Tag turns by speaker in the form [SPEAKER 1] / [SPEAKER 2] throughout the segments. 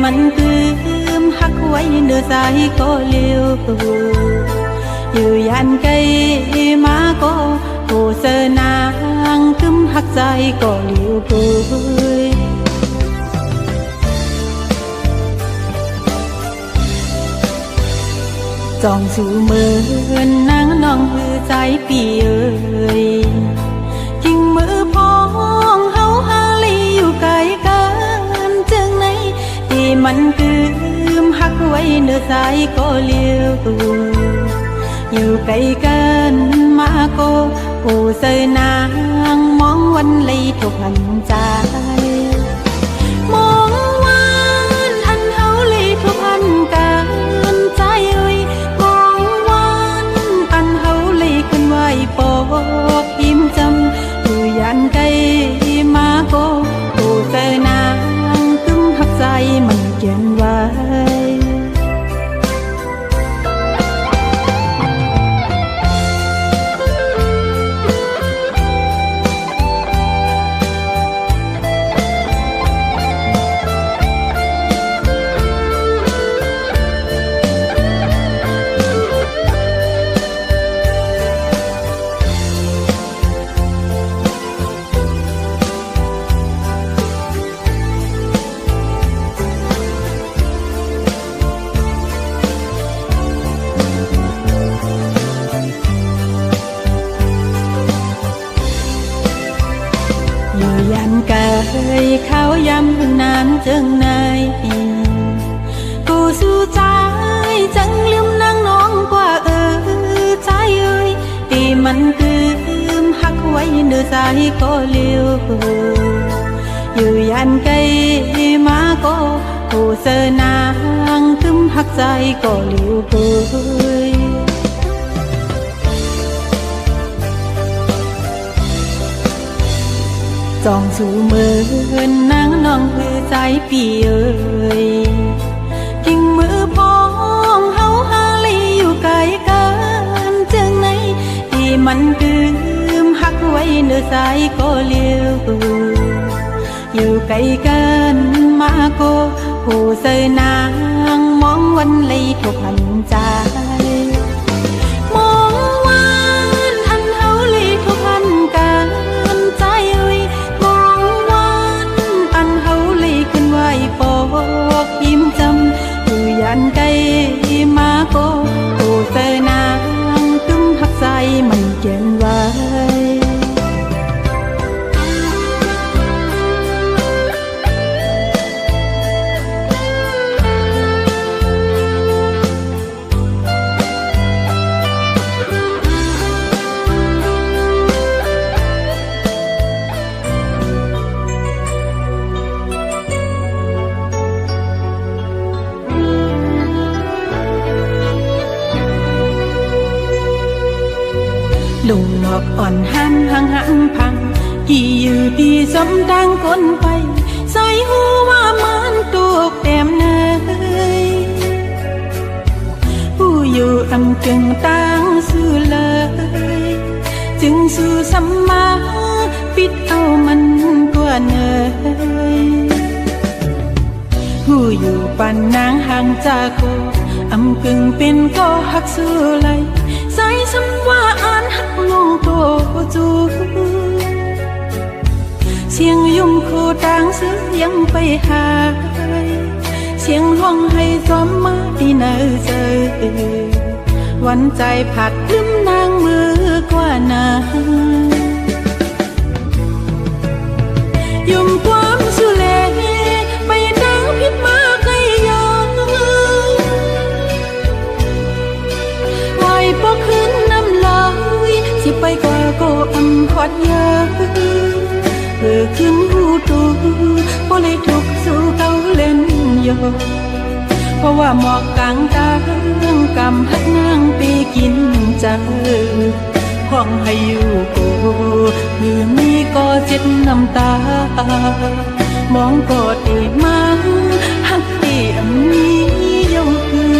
[SPEAKER 1] มันคืมหักไว้เนื้อใจก็เลี้ยวอยู่ยันไกลมาก็โอเสนางคืมหักใจก็เลี้ยวเปื่อยจองสู่เมือนนางน้องมือใจปีเอ้ยกิ่งมือพองเฮาหาลีอยู่ไกลกันจังไหนที่มันคืมหักไว้เนื้อใจก็เลี้ยวอยู่ไกลกันมาก็โอ้เสยนางมองวันเลยทุกหันใจมองวันอันเฮาเลยทุกหันกันใจเอ้ยมองวันอันเฮาเลยขึ้นไว้ปอกยิ้มจำอยู่ยันไกลมาก็โอ้เสยนางตึงหักใจมันเขียนไว้ยันไกลเขาย้ำนานจังไหนกูสู้ใจจังลืมนางน้องกว่าใจเอ้ยที่มันคืมหักไว้เนื้อใจก็เลี้ยวอยู่ยันไกลมาก็กูเสนางคืมหักใจก็เลี้ยวเปื่อยจองสู่เมือนนางน้องมือใจปีเอ้ยกิ่งมือพองเฮาหาลีอยู่ไกลกันจังไหนที่มันคืมหักไว้เนื้อใจก็เลี้ยวอยู่ไกลกันมาก็โอ้เสยนางมองวันเลยทุกหันใจมองวันอันเฮาเลยทุกหันกันใจเอ้ยปอกยิ้มจำอยู่ยันไกลมาก็โอ้เสยนางตึงหักใจมันเขียนไว้ลุงหลอกอ่อนหันห่างหังพังกี่อยู่ที่สมดังคนไปใส่หูว่ามันตุกเต็มเนยผู้อยู่อำจึงตั้งสื่อเลยจึงสู่สัมมาปิดเอามันกว่าเนยผู้อยู่ปันนางห่างจากกูอำกึ่งเป็นก็หักสื่อเลยใส่สำว่าอ่านหักลงโตจูเสียงยุ่งคู่ต่างซื้อยังไปหาเสียงร้องให้ซ้อมมาดีเนอเจอวันใจผัดลืมนางมือกว่านายุ่งความสุเลไปดังพิษมาไกลยองไหวปกขึ้นน้ำลอยสิไปกว่าก็อำพอดยาขึ้นหูตูบ่เลยทุกสู่เขาเล่นโยเพราะว่าหมอกกลางตากำหักนางไปกินเจอห้องให้อยู่โกมือมีก็เจ็ดน้ำตามองก็ตีมาหักที่อันนี้ยงคือ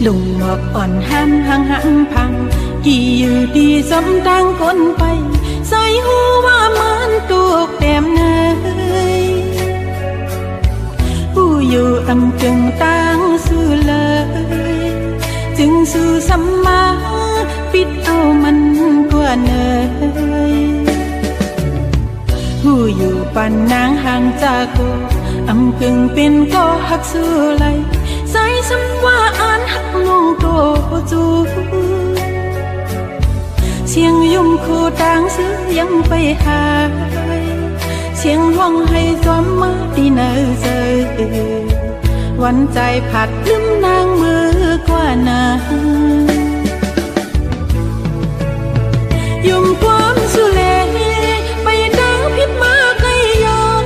[SPEAKER 1] ลุงหมอกอ่อนห้ามห่างห่างพังกี่อยู่ดีสมตั้งคนไปใส่หูว่ามันตุกเต็มเนยผู้อยู่อำจึงตั้งสู้เลยจึงสู้สัมมาปิดเอามันกว่าเนยผู้อยู่ปันนางห่างจากกูอำกึ่งเป็นก็หักสู้ไหลใส่สัมว่าอ่านหักลงโตจูเสียงยุ่มคู่ต่างซื้อยังไปหาเสียงร้องให้จอมมาดีเนอเจอวันใจผัดลืมนางมือกว่านางยุ่มความสุเลไปดังพิษมาไกลยอง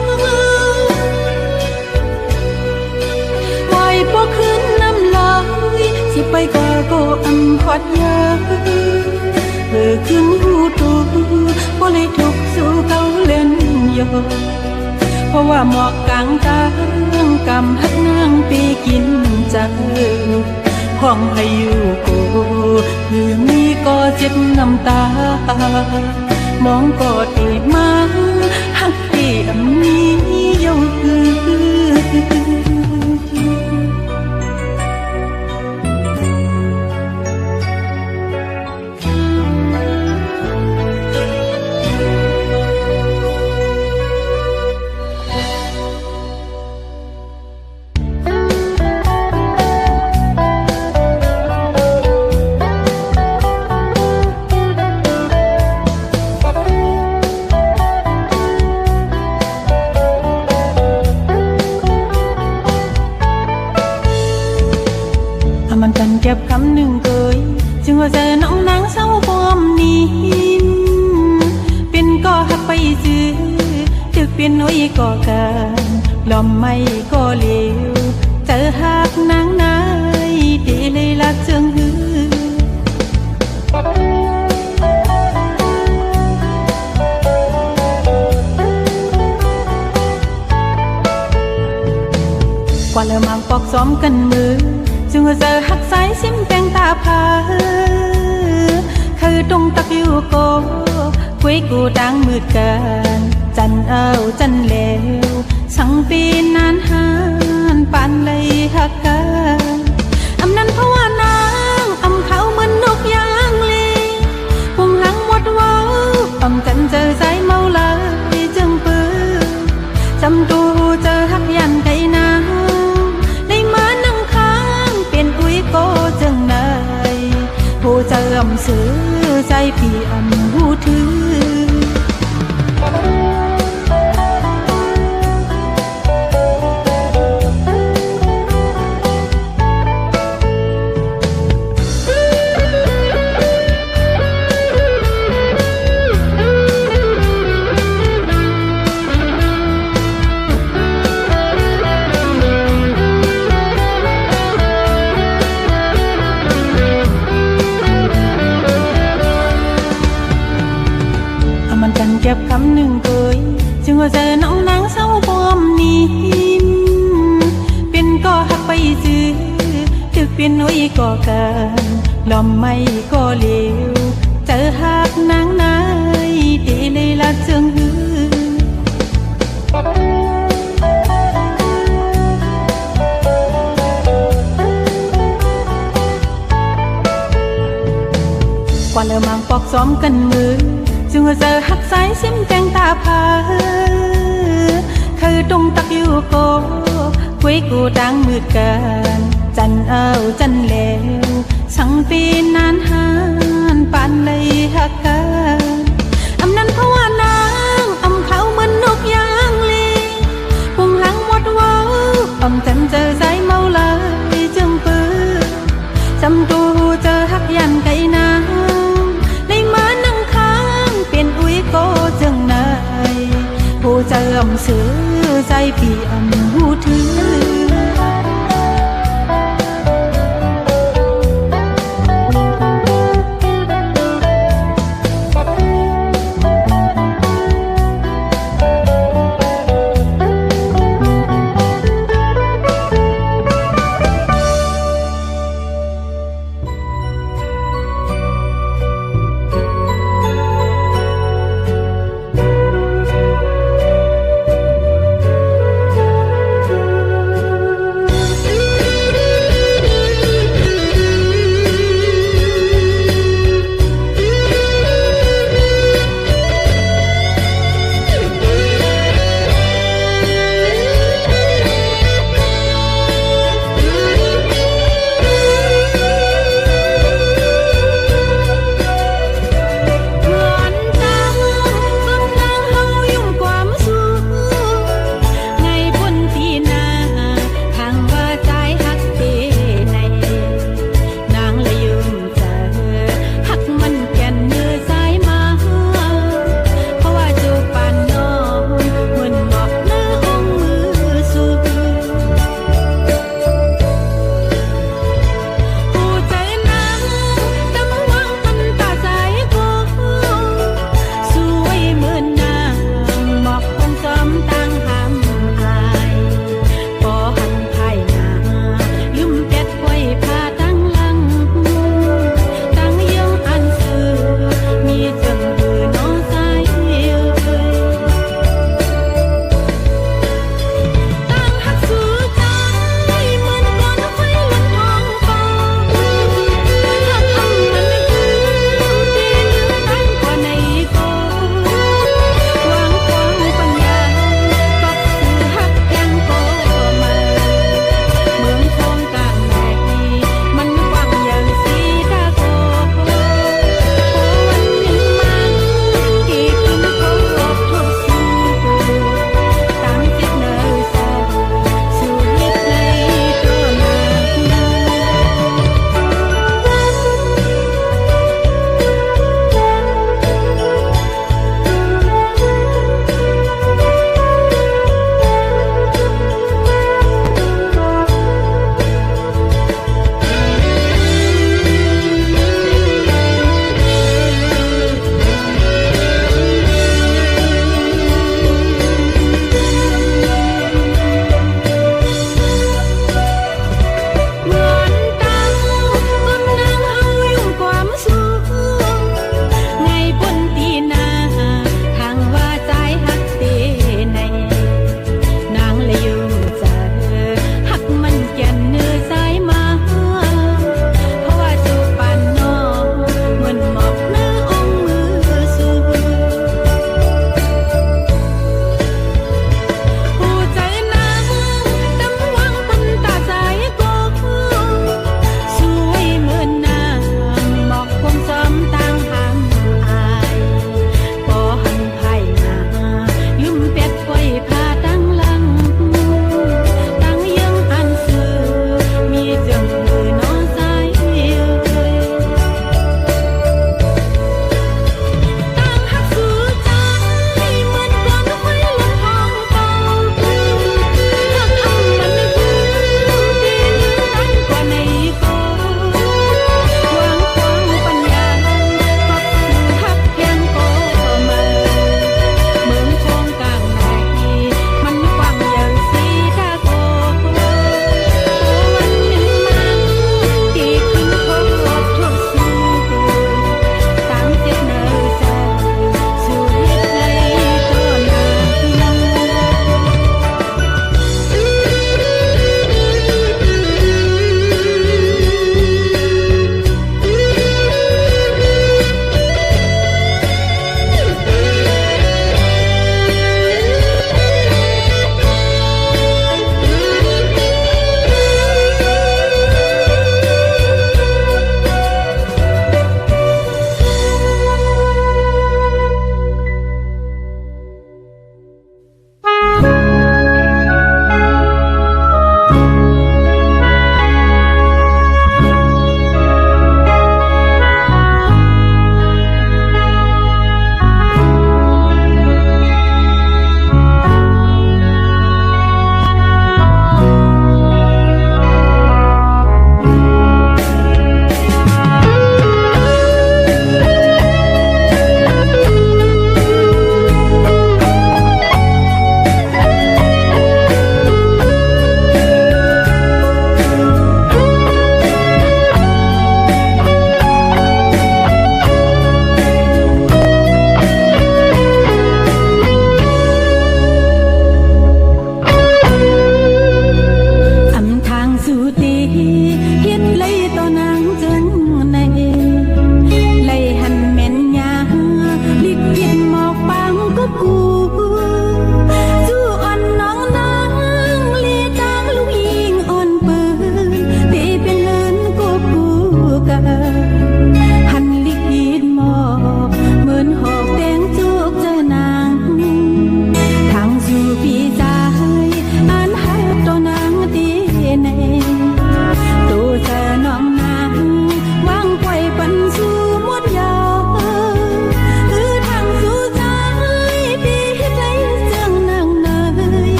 [SPEAKER 1] ไหวพอขึ้นน้ำลายสิไปก็อำพอดยาขึ้นหูตูบ่เลยทุกสู่เขาเล่นโยเพราะว่าหมอกกลางตากำหักนางไปกินจังห้องให้อยู่กูหรือมีก็เจ็บน้ำตามองก็ตีมาหักตีอำนี้ยงมันกันเก็บคำหนึ่งเคยจึงว่าเจอน้องนางเศร้าความนี้เป็นก็หักไปซื้อจึกเป็นน้อยก็กันลอมไม่ก็เลวเจอหักนางนายดีเลยลักเชิงหือกว่าแล้วมังปอกซ้อมกันมือจึงว่าเจอหักสายซิมแปงตาผาคือตรงตักอยู่โกคุยกูดังมืดกันจันเอาจันเลวสังปีนานหานปานเลยหักกันอำนั้นเพราะว่านางอำเขาเหมือนนกยางลีพุงหลังหมดว้าวอำจันเจอสายเมาเลยจึงปื้อจำตูเจอหักยันไก่นางก็จังไหนผู้เจิมซื้อใจพี่อำหูถือเก็บคำหนึ่งเคยจึงว่าเจอน้องนางเศร้าความนี้เป็นก็หักไปซื้อจึกเป็นน้อยก็กันลอมไม่ก็เลวเจอหักนางนายดีเลยลักเชิงหือกว่าแล้วมังปอกซ้อมกันมือจึงว่าเจอหักสายซิมแปงตาผาคือตรงตักอยู่โกคุยกูดังมืดกันจันเอาจันเลวสังปีนานหานปานเลยหักกันอำนั้นเพราะว่านางอำเขาเหมือนนกยางลีพุงหลังหมดว้าวอำจันเจอสายเมาเลยจึงปื้อจำตูเจอหักยันไก่นางก็จังไหนผู้เจิมซื้อใจพี่อำหูถือ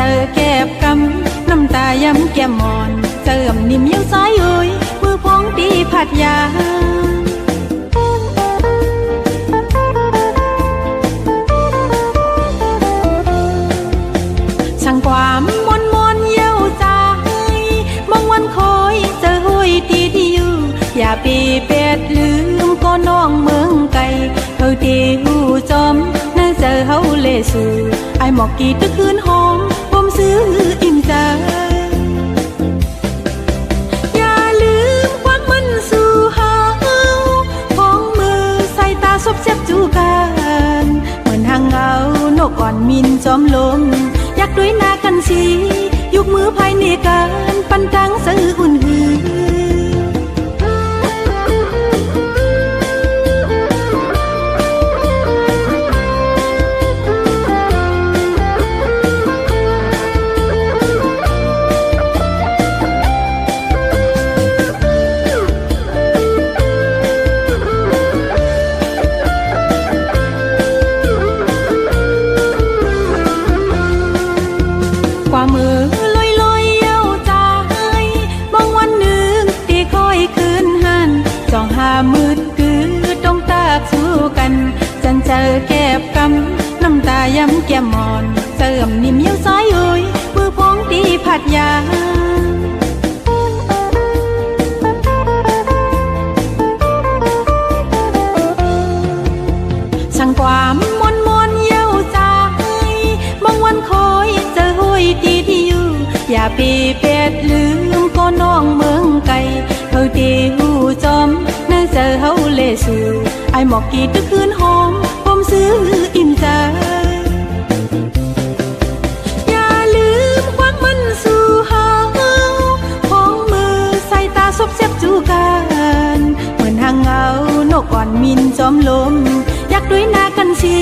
[SPEAKER 1] อแก็บกำน้ำตาย้ำแก้มมอนเจิมนิ่มเยี่ยวซ้ายเอ้ยมือพองตีผัดยาช่างความมนมนเยี่ยวใจบางวันคอยเจอหุยตีที่อยู่อย่าปีเป็ดลืมก็น้องเมืองไกลเขาตีหูจอมน่าเจอเขาเลสูไอหมอกกีตะคืนหอมผมซื้ออิ่มใจอย่าลืมควักมันสู่หาของมือใส่ตาซบเจ็บจูกันเหมือนหางเงานกอ่อนมินจอมลมอยากด้วยหน้ากันสียุกมือภายในกันปันทังซื้ออุ่นหือกว่ามือลอยลอยเย้าใจบางวันหนึ่งตีคอยคืนหันจ้องหามืดกือต้องตาสู้กันจันเจอแก็บกำน้ำตาย้ำแก้มมอนเจิมนิ่มเยี่ยวซ้ายเอ้ยมือพองตีผัดยาช่างความมนมนเย้าใจบางวันคอยเจอหุยตีที่อยู่อย่าปีเป็ดลืมก็น้องเมืองไกลเขาตีหูจอมน่าเจอเขาเลสูไอหมอกกีตะคืนหอมผมซื้ออิ่มใจอย่าลืมควักมันสู่หาของมือใส่ตาซบเจ็บจูกันเหมือนหางเงานกอ่อนมินจอมลมอยากด้วยหน้ากันสี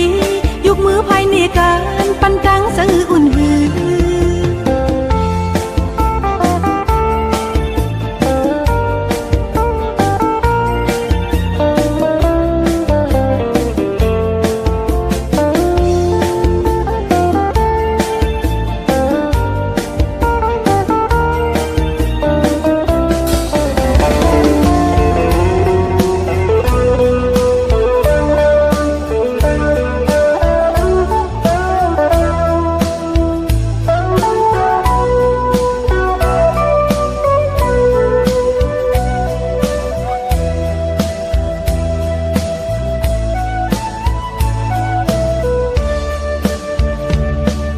[SPEAKER 1] ยุกมือภายในกันปันทังซื้ออุ่นหือ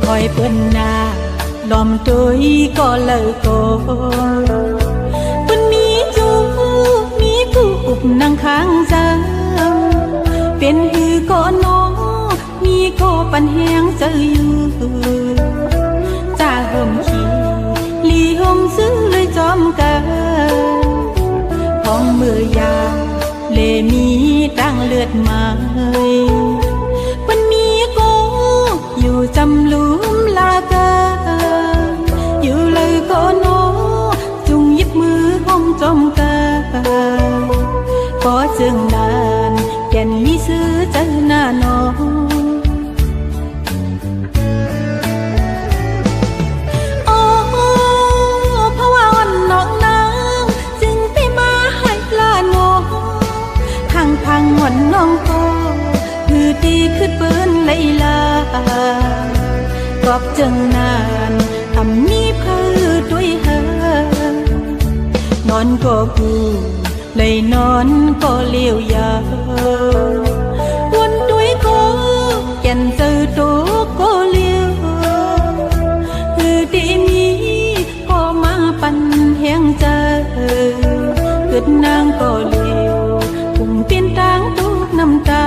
[SPEAKER 1] คอยเปิ้นหน้าลอมตุยก็เลิกก็เปิ้นมีจูมีผู้อุบนั่งข้างเจ้าเป็นหือก็น้องมีก็ปันแหงเจออยู่จ้าห่มขี้ลีห่มซื้อเลยจอมกันของมือยาเลมีตั้งเลือดมาปันมีก็อยู่จำลุมลากันอยู่เลยก็น้อจุงยิบมือห้องจอมกันก็จึงนานแก่นมีซื้อเจอหน้าน้องโอ้เพราะว่าวันน้องนางจึงได้มาให้ลาน้องพังวันน้องก็คือตีขึ้นเปิ้นเลยลากอบจังนานทำมีเพื่อด้วยเฮนอนก็กูเลยนอนก็เลี้ยวยาวนด้วยก็แก่นเจอตัวก็เลี้ยวคือดีมีก็มาปั่นแหงเจอเกิดนางก็เลี้ยวปุ่มเปลี่ยนต่างทุกน้ำตา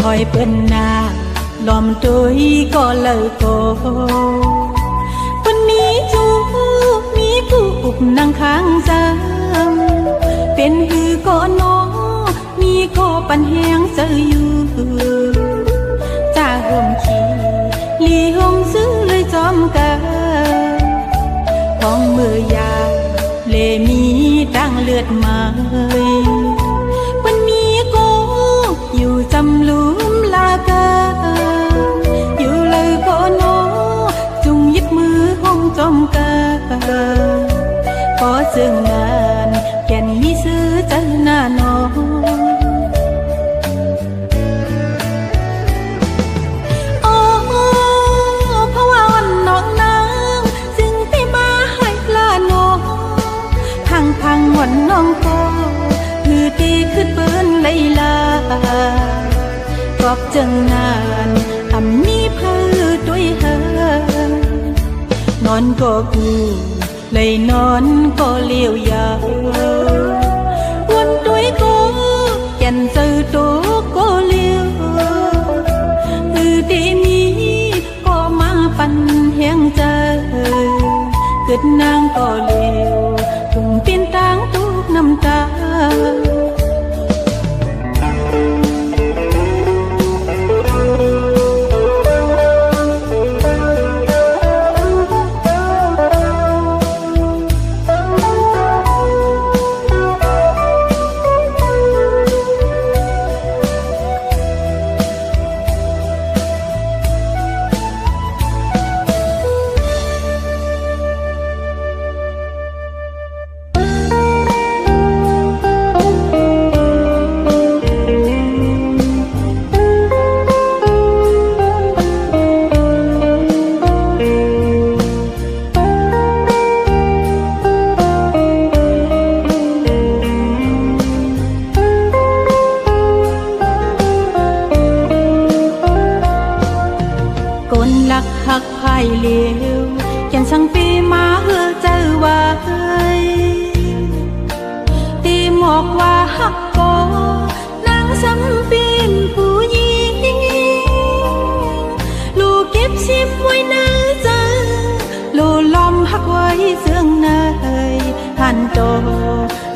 [SPEAKER 1] คอยเปิ้นหน้าลอมตุยก็เลิกก็เปิ้นมีจู นั่งข้างซ้ำเป็นคือก็น้องมีก็ปันแหงเจออยู่จ้าห่มขี้ลีห่มซื้อเลยจอมกาของมือยาเลมีดังเลือดมามันมีก็อยู่จำลุมลากาอยู่เลยก็น้องจุงยึดมือห้องจอมกาพอซึ่งงานแก่นมีซื้อเจอหน้าน้องเพราะว่าวันน้องนางจึงไปมาให้ลาน้องพังวันน้องก็คือตีขึ้นเปิ้นไลลากอบจังนานทำมีเพื่อด้วยเฮนอนก็กูเลยนอนก็เลี้ยวยาววันด้วยก็แก่นเจอตัวก็เลี้ยวคือที่นี้ก็มาปันแหงเจอเกิดนางก็เลี้ยวถุงเป็นตางทุกน้ำตาหักภายเลวแก่นสังปีมาเฮือเจอไว้ตีหมอกว่าหักก็นางสำปีนผู้หญิงลูกเก็บชิมไว้ในใจลูลอมหักไว้เสื่องในหันโต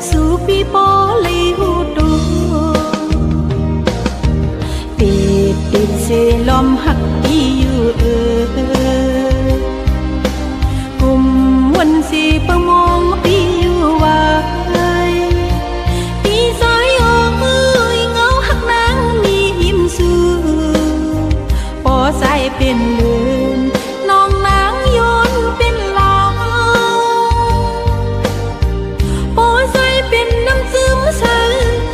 [SPEAKER 1] สู่ปีโปลีหูดูติดเสลมหักที่อยู่กุมวันสีประมองปีอยู่ไว้ปีสายออกมือเงาหักนางมียิ้มสู้ปอใส่เป็นเลือนน้องนางโยนเป็นลาวปอใส่เป็นน้ำซึมใส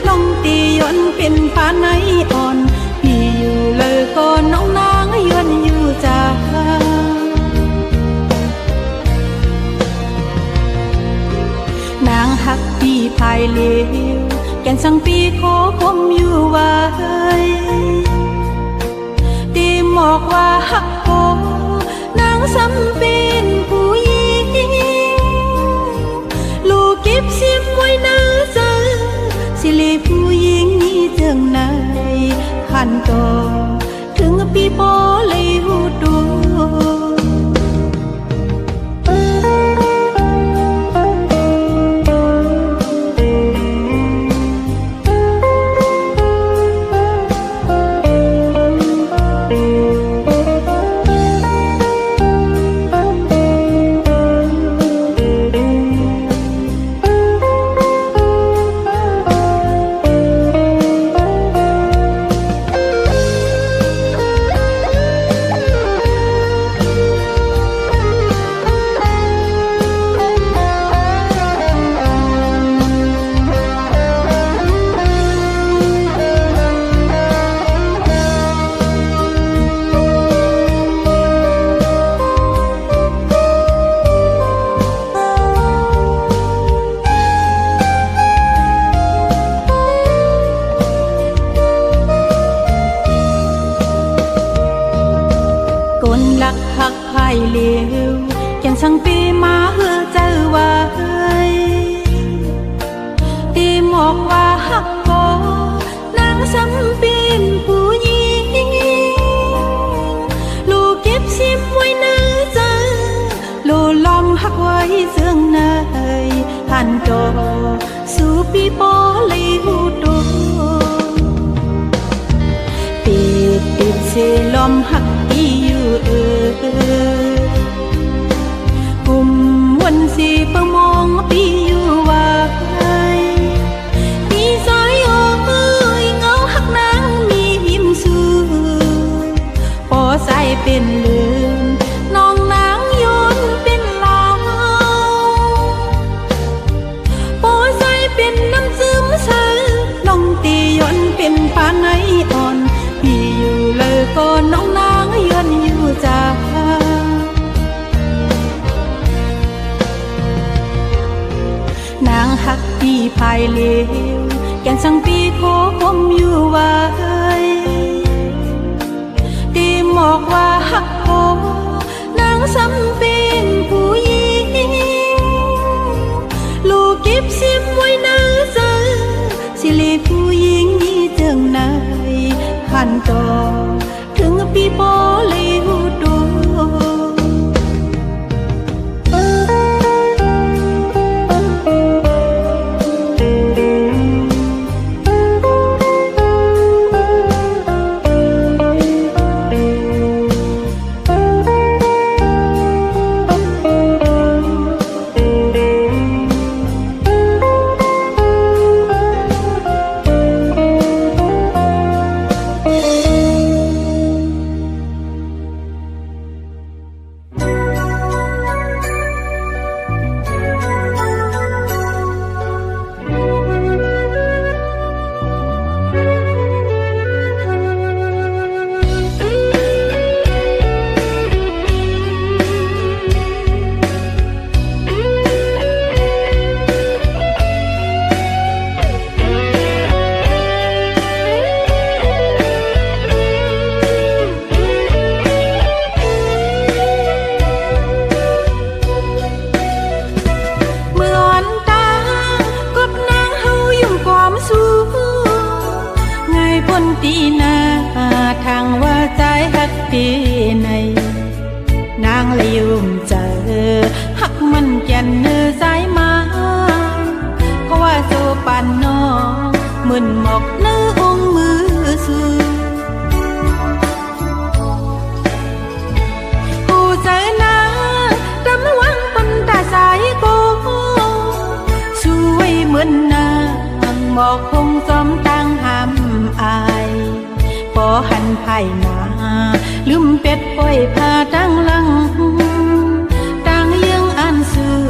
[SPEAKER 1] ลองตียนเป็นผาในอ่อนพี่อยู่เลยก็น้องนางยวนอยู่จ้านางหักพี่ภายเลวแก่นสังปีขอคมอยู่ไว้ตีหมอกว่าหักโกนางสำเป็นผู้หญิงลูกเก็บชิมไว้ในใจสิเลผู้หญิงนี้จังไหนขันต่อถึงปีโปเลยหูดู เลวแก่นสังปีมาเฮือเจอไว้ตีหมอกว่าหักโกนางสำปีนผู้หญิงลูกเก็บชิมไว้ในใจลูลอมหักไว้เสื่องใน อมหักพี่อยู่กุมวันสีเปิงมองพี่อยู่ว่าพี่สายเอ้ยเงาหักนางมียิ้มสู้พอใส่เป็นลืมน้องนางโยนเป็นลาวพอใส่เป็นน้ำซึมเสือน้องตีโยนเป็นปานไหนอ่อนพี่อยู่เลยก็น้องนางโยนอยู่จ้านางหักพี่ภายเลวแก่นสังปีโทผมอยู่ไว้ตีหมอกว่าหักโอนางสำเป็นผู้หญิงลูกเก็บซิมไว้นาเจอสิเลผู้หญิงนี้เจิงนายขันต่อถึงปีโปเลยหูดูตีนาทางว่าใจหักปีในนางเลยยุ่มเจอหักมันแก่นเนื้อสายมาเพราะว่าโซปันน้องมึนหมอกเนื้อองมือสู้ผู้เจอนาดำวังปันตาสายโกสวยเหมือนนางหมอกคงจอมตั้งหำอายพอหันภายหน้าลืมเป็ดปล่อยพาตั้งหลังตั้งยังอันซื่อ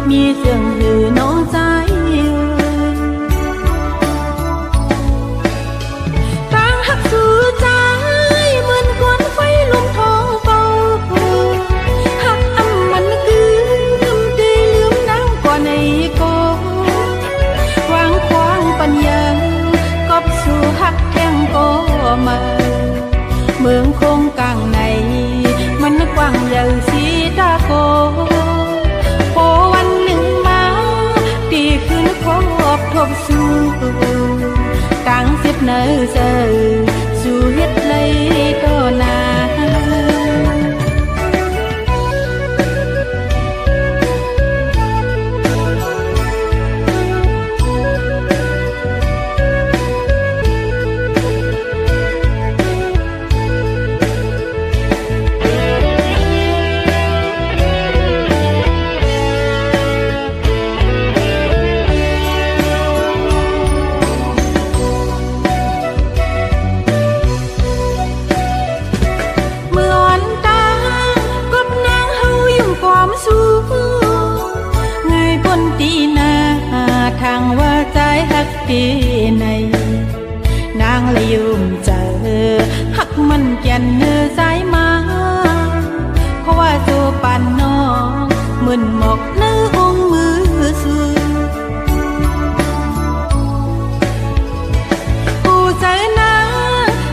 [SPEAKER 1] มีเสียงหือน้องใจตั้งหักสู่ใจเหมือนควันไฟลุมท้องเป่าหักอำมันคือลืมตีลืมน้ำก่อนในกอวางควางปัญญากอบสู่หักแทงก็มาเมืองคงกลางในมันกว้างใหญ่สีตาโกพอวันหนึ่งมาตีขึ้นครบทบสู่ตั้งเสียบเนื้อเจอสู่เฮ็ดเลยก็นาทางว่าใจหักปีในนางเลยยุ่มเจอหักมันแก่นเนื้อสายมาเพราะว่าโจปันน้องมึนหมอกเนื้อองมือสู้ผู้ใจนา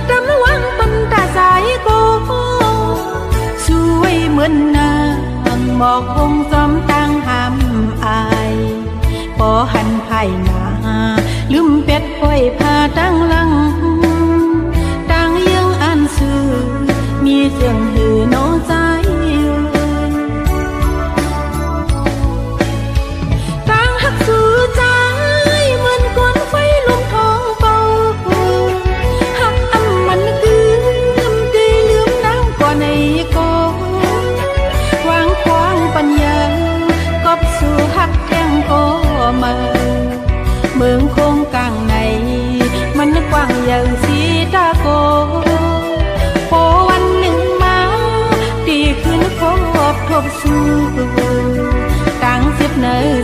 [SPEAKER 1] ดำวังปันตาสายโกสวยเหมือนนางหมอกคงจอมตั้งหำอายพอหันภายหน้าลืมเป็ดปล่อยพาตั้งหลังตั้งยังอันซื่อมีเสียงหือน้องใจตั้งหักสู่ใจเหมือนควันไฟลุมท้องเป่าหักอำมันคือตีลื càng này mình quăng giờ xí ta cô phố anh những má đi cứ nước phố hộp thộp xu càng xếp nơi